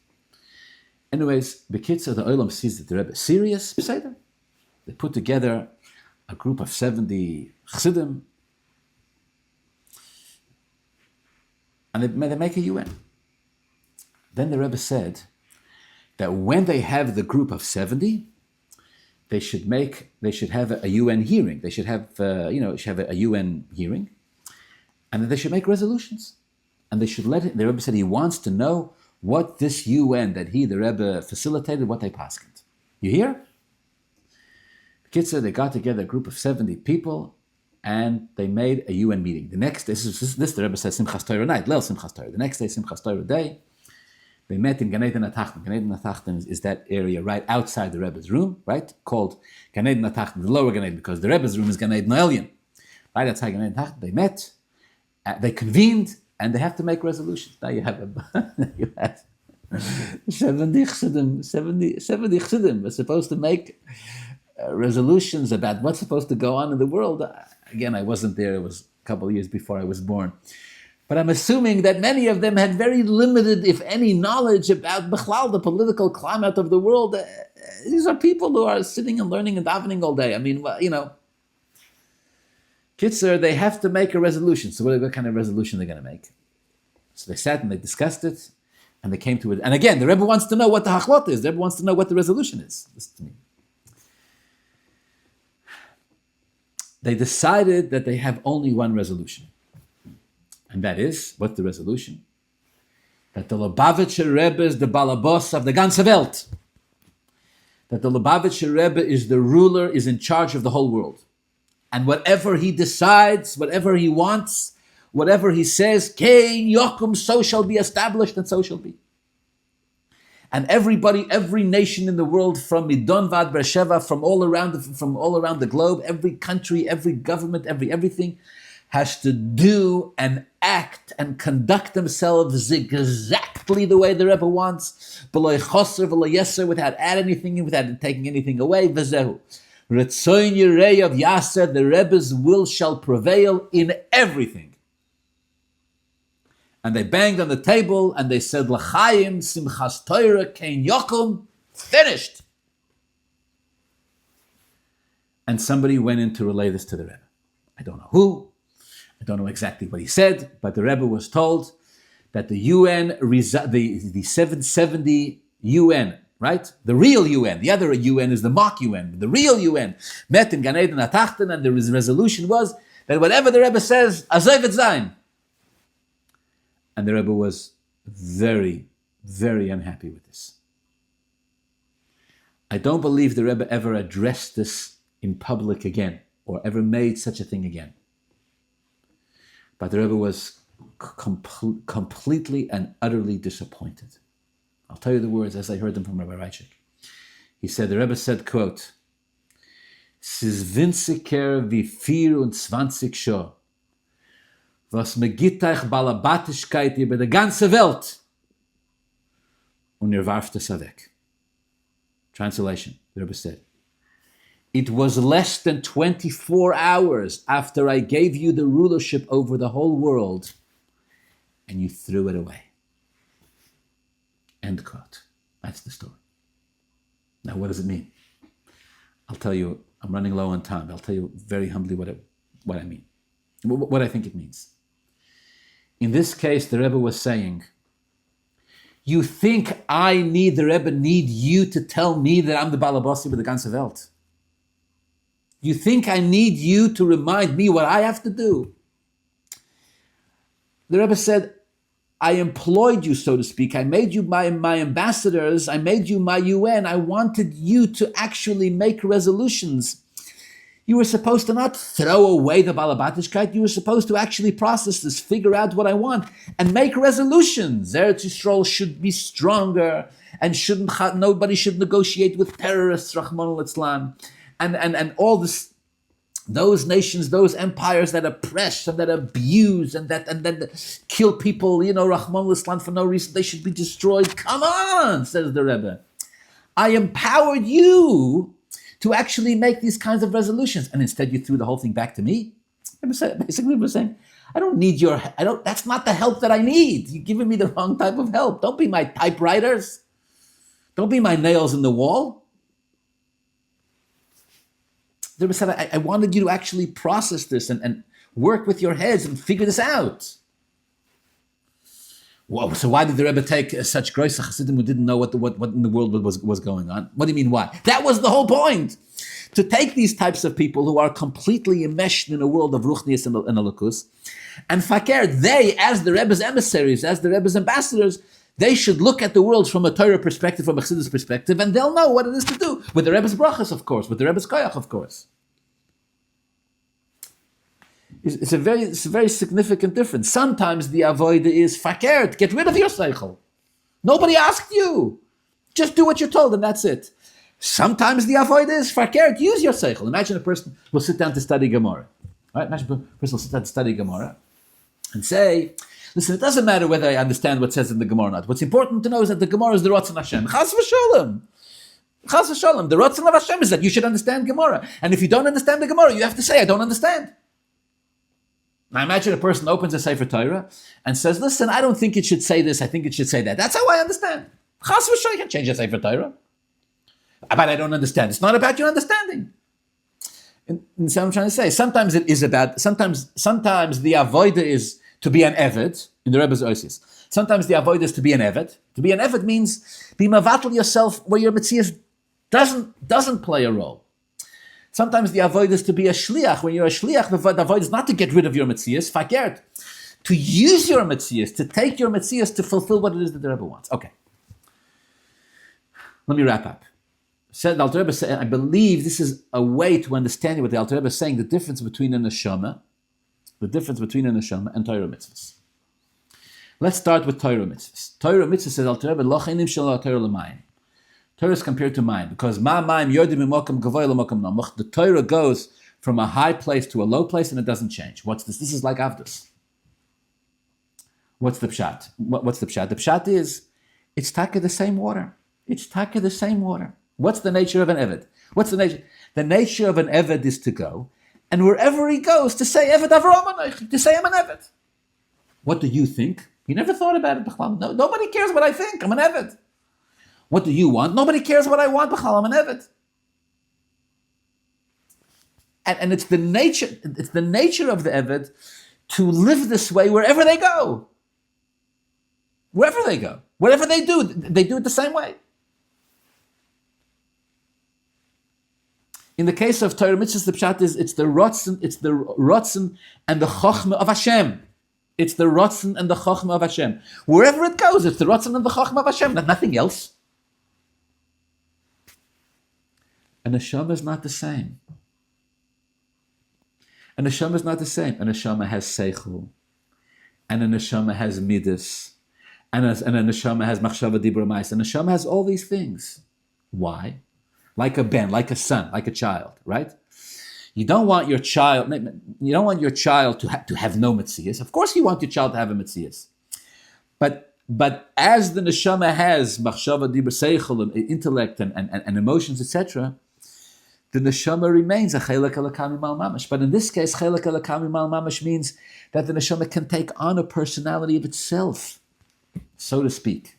Anyways, Bekitzer, the Olam sees that the Rebbe is serious. They put together a group of 70 Chassidim, and they make a UN. Then the Rebbe said that when they have the group of 70, they should have a UN hearing. They should have a UN hearing, and then they should make resolutions, and they should let it. The Rebbe said he wants to know what this UN that the Rebbe facilitated, what they paskined. You hear? Kitzur, they got together a group of 70 people, and they made a UN meeting. The next day, this the Rebbe says Simchas Torah night, Leil Simchas Torah. The next day, Simchas Torah day, they met in Gan Eden HaTachton. Gan Eden HaTachton is that area right outside the Rebbe's room, right? Called Gan Eden HaTachton, the lower Gan Eden, because the Rebbe's room is Gan Eden HaElyon. Right outside Gan Eden HaTachton, they met, they convened, and they have to make resolutions. Now you have 70 Chassidim are supposed to make resolutions about what's supposed to go on in the world. Again, I wasn't there. It was a couple of years before I was born. But I'm assuming that many of them had very limited, if any, knowledge about Bechlal, the political climate of the world. These are people who are sitting and learning and davening all day. I mean, Kitzur, they have to make a resolution. So what kind of resolution they're going to make? So they sat and they discussed it, and they came to it. And again, the Rebbe wants to know what the hachlot is. The Rebbe wants to know what the resolution is. Listen to me. They decided that they have only one resolution. And that is, what's the resolution? That the Lubavitcher Rebbe is the balabos of the ganze Welt. That the Lubavitcher Rebbe is the ruler, is in charge of the whole world. And whatever he decides, whatever he wants, whatever he says, Kein Yokum, so shall be established, and so shall be. And everybody, every nation in the world, from Midon Vad Beersheva, from all around the globe, every country, every government, everything, has to do and act and conduct themselves exactly the way the Rebbe wants, b'lo choser v'lo yeser, without adding anything in, without taking anything away. V'zehu Retzoin Yirei of Yaser, the Rebbe's will shall prevail in everything. And they banged on the table and they said, L'chaim simchas Torah kein yokum, finished. And somebody went in to relay this to the Rebbe. I don't know who, I don't know exactly what he said, but the Rebbe was told that the UN, the 770 UN, right? The real UN, the other UN is the mock UN, the real UN, met in Gan Eden Atachten, and the resolution was that whatever the Rebbe says, Azay v'tzayin. And the Rebbe was very, very unhappy with this. I don't believe the Rebbe ever addressed this in public again, or ever made such a thing again. But the Rebbe was completely and utterly disappointed. I'll tell you the words as I heard them from Rabbi Reichik. He said, the Rebbe said, quote, "Sis winziger wie 24 Show, was megitach balabatischkeit über die ganze Welt, und warft es weg." Translation, the Rebbe said, it was less than 24 hours after I gave you the rulership over the whole world, and you threw it away. End quote. That's the story. Now, what does it mean? I'll tell you, I'm running low on time. I'll tell you very humbly what I mean, what I think it means. In this case, the Rebbe was saying, you think the Rebbe need you to tell me that I'm the Balabasi with the ganze Welt? You think I need you to remind me what I have to do? The Rebbe said, I employed you, so to speak. I made you my ambassadors. I made you my UN. I wanted you to actually make resolutions. You were supposed to not throw away the Balabatischkeit. You were supposed to actually process this, figure out what I want, and make resolutions. Eretz Yisrael should be stronger, and nobody should negotiate with terrorists, Rahman al-Islam. And all this, those nations, those empires that oppress and that abuse and then kill people, Rahman al-Islam for no reason, they should be destroyed. Come on, says the Rebbe. I empowered you to actually make these kinds of resolutions, and instead you threw the whole thing back to me. Basically, we're saying, that's not the help that I need. You're giving me the wrong type of help. Don't be my typewriters. Don't be my nails in the wall. The Rebbe said, I wanted you to actually process this and work with your heads and figure this out. Whoa, so why did the Rebbe take such gross Chassidim who didn't know what in the world was going on? What do you mean, why? That was the whole point. To take these types of people who are completely enmeshed in a world of Ruchnius and Elokus, and fakir, they, as the Rebbe's emissaries, as the Rebbe's ambassadors, they should look at the world from a Torah perspective, from a Chassidus perspective, and they'll know what it is to do. With the Rebbe's brachas, of course, with the Rebbe's koyach, of course. It's a very significant difference. Sometimes the avodah is fakir, get rid of your seichel. Nobody asked you. Just do what you're told, and that's it. Sometimes the avodah is fakir, use your seichel. Imagine a person will sit down to study Gemara. Right? Imagine a person will sit down to study Gemara and say, listen, it doesn't matter whether I understand what says in the Gemara or not. What's important to know is that the Gemara is the Ratzon Hashem. Chas v'sholem. Chas v'sholem. The Ratzon of Hashem is that you should understand Gemara. And if you don't understand the Gemara, you have to say, I don't understand. Now imagine a person opens a Sefer Torah and says, listen, I don't think it should say this, I think it should say that. That's how I understand. Chas v'sholem, you can change a Sefer Torah. But I don't understand. It's not about your understanding. And so I'm trying to say, sometimes it is about, sometimes the avodah is to be an eved, in the Rebbe's Oasis. Sometimes the avodah is to be an eved. To be an eved means be mavatal yourself where your metzias doesn't play a role. Sometimes the avodah is to be a shliach. When you're a shliach, the avodah is not to get rid of your metzias, fakert. To use your metzias, to take your metzias to fulfill what it is that the Rebbe wants. Okay. Let me wrap up. Said the Alter Rebbe said, I believe this is a way to understand what the Alter Rebbe is saying, the difference between a neshama and Torah mitzvahs. Let's start with Torah mitzvahs. Torah mitzvahs says Alter Rebbe, Lo cheinim shelo Torah l'mayim. Torah is compared to mine because ma mayim yordim mimokum gavoy l'mokum namuch. The Torah goes from a high place to a low place and it doesn't change. What's this? This is like Avdus. What's the pshat? What's the pshat? The pshat is, it's taka the same water. It's taka the same water. What's the nature of an eved? What's the nature? The nature of an eved is to go, and wherever he goes, to say eved avram, to say I'm an eved. What do you think? You never thought about it, b'chlam. No, nobody cares what I think. I'm an eved. What do you want? Nobody cares what I want, b'chlam. I'm an eved. And it's the nature of the eved to live this way wherever they go. Wherever they go. Whatever they do it the same way. In the case of Torah mitzvahs, the pshat is it's the rotzen and the chochmah of Hashem. It's the rotzen and the chochmah of Hashem. Wherever it goes, it's the rotzen and the chochmah of Hashem, nothing else. And neshama is not the same. And neshama is not the same. A neshama has seichel, and a neshama has midas, and a neshama has machshava dibur ma'is. A neshama has all these things. Why? Like a ben, like a son, like a child, right? You don't want your child to have no metzias. Of course, you want your child to have a metzias, but as the neshama has machshava dibur seichel, and intellect and emotions, etc. The neshama remains a chelek elokam imal mamash. But in this case, chelek elokam imal mamash means that the neshama can take on a personality of itself, so to speak.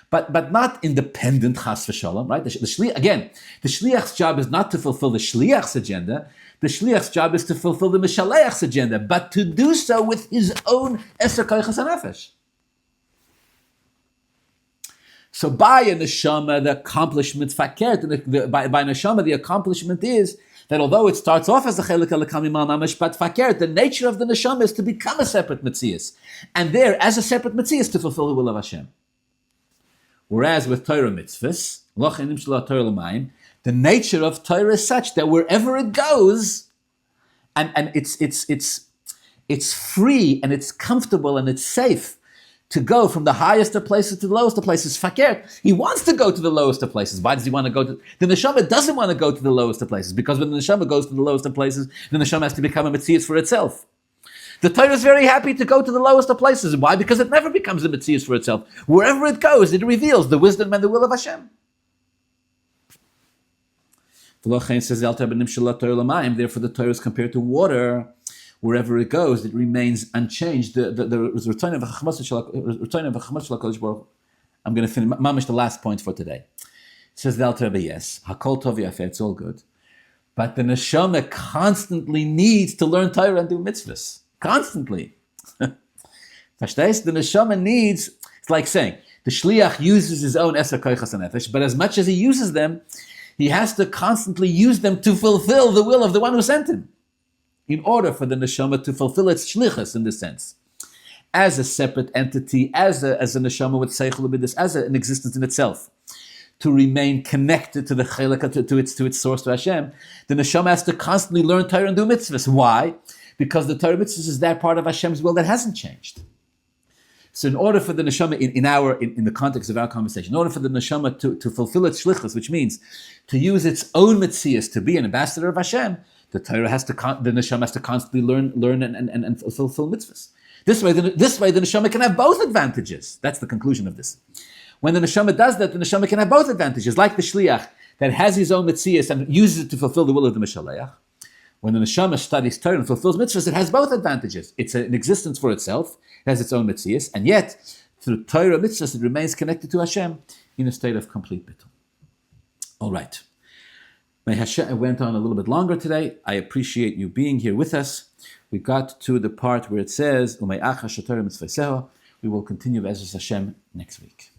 But not independent, chas v'shalom, right? The shliach's job is not to fulfill the shliach's agenda. The shliach's job is to fulfill the mishaleach's agenda, but to do so with his own eser koychas hanefesh. So by a neshama, the accomplishment fakert, by neshama, the accomplishment is that although it starts off as a chelek elokam imal mamash, but fakert, the nature of the neshama is to become a separate metzias, and there, as a separate metzias, to fulfill the will of Hashem. Whereas with Torah mitzvahs, the nature of Torah is such that wherever it goes, and it's free and it's comfortable and it's safe to go from the highest of places to the lowest of places. Fakir, he wants to go to the lowest of places. Why does he want to go to... The neshama doesn't want to go to the lowest of places, because when the neshama goes to the lowest of places, the neshama has to become a metzias for itself. The Torah is very happy to go to the lowest of places. Why? Because it never becomes a metzias for itself. Wherever it goes, it reveals the wisdom and the will of Hashem. Therefore, the Torah is compared to water. Wherever it goes, it remains unchanged. The return of HaKadosh Baruch Hu. I'm going to finish. Mamish, the last point for today. It says the Alter Rebbe, yes, Hakol Tov Yafeh, it's all good, but the neshama constantly needs to learn Torah and do mitzvahs. Constantly. Verstehst? The neshama needs. It's like saying the shliach uses his own eser koychas hanefesh, but as much as he uses them, he has to constantly use them to fulfill the will of the one who sent him, in order for the neshama to fulfill its shlichus in this sense, as a separate entity, as a neshama with seichel ubidus, as an existence in itself, to remain connected to the chelek, to its source, to Hashem. The neshama has to constantly learn Torah and do mitzvahs. Why? Because the Torah mitzvahs is that part of Hashem's will that hasn't changed. So in order for the neshama, in the context of our conversation, in order for the neshama to fulfill its shlichus, which means to use its own mitzias to be an ambassador of Hashem, the Torah the neshama has to constantly learn and fulfill mitzvahs. This way, the neshama can have both advantages. That's the conclusion of this. When the neshama does that, the neshama can have both advantages, like the shliach that has his own mitzias and uses it to fulfill the will of the mishaleach. When the neshama studies Torah and fulfills mitzvahs, it has both advantages. It's an existence for itself, it has its own mitzias, and yet, through Torah mitzvahs, it remains connected to Hashem in a state of complete bittul. All right. I went on a little bit longer today. I appreciate you being here with us. We got to the part where it says, we will continue Be'ezus Hashem next week.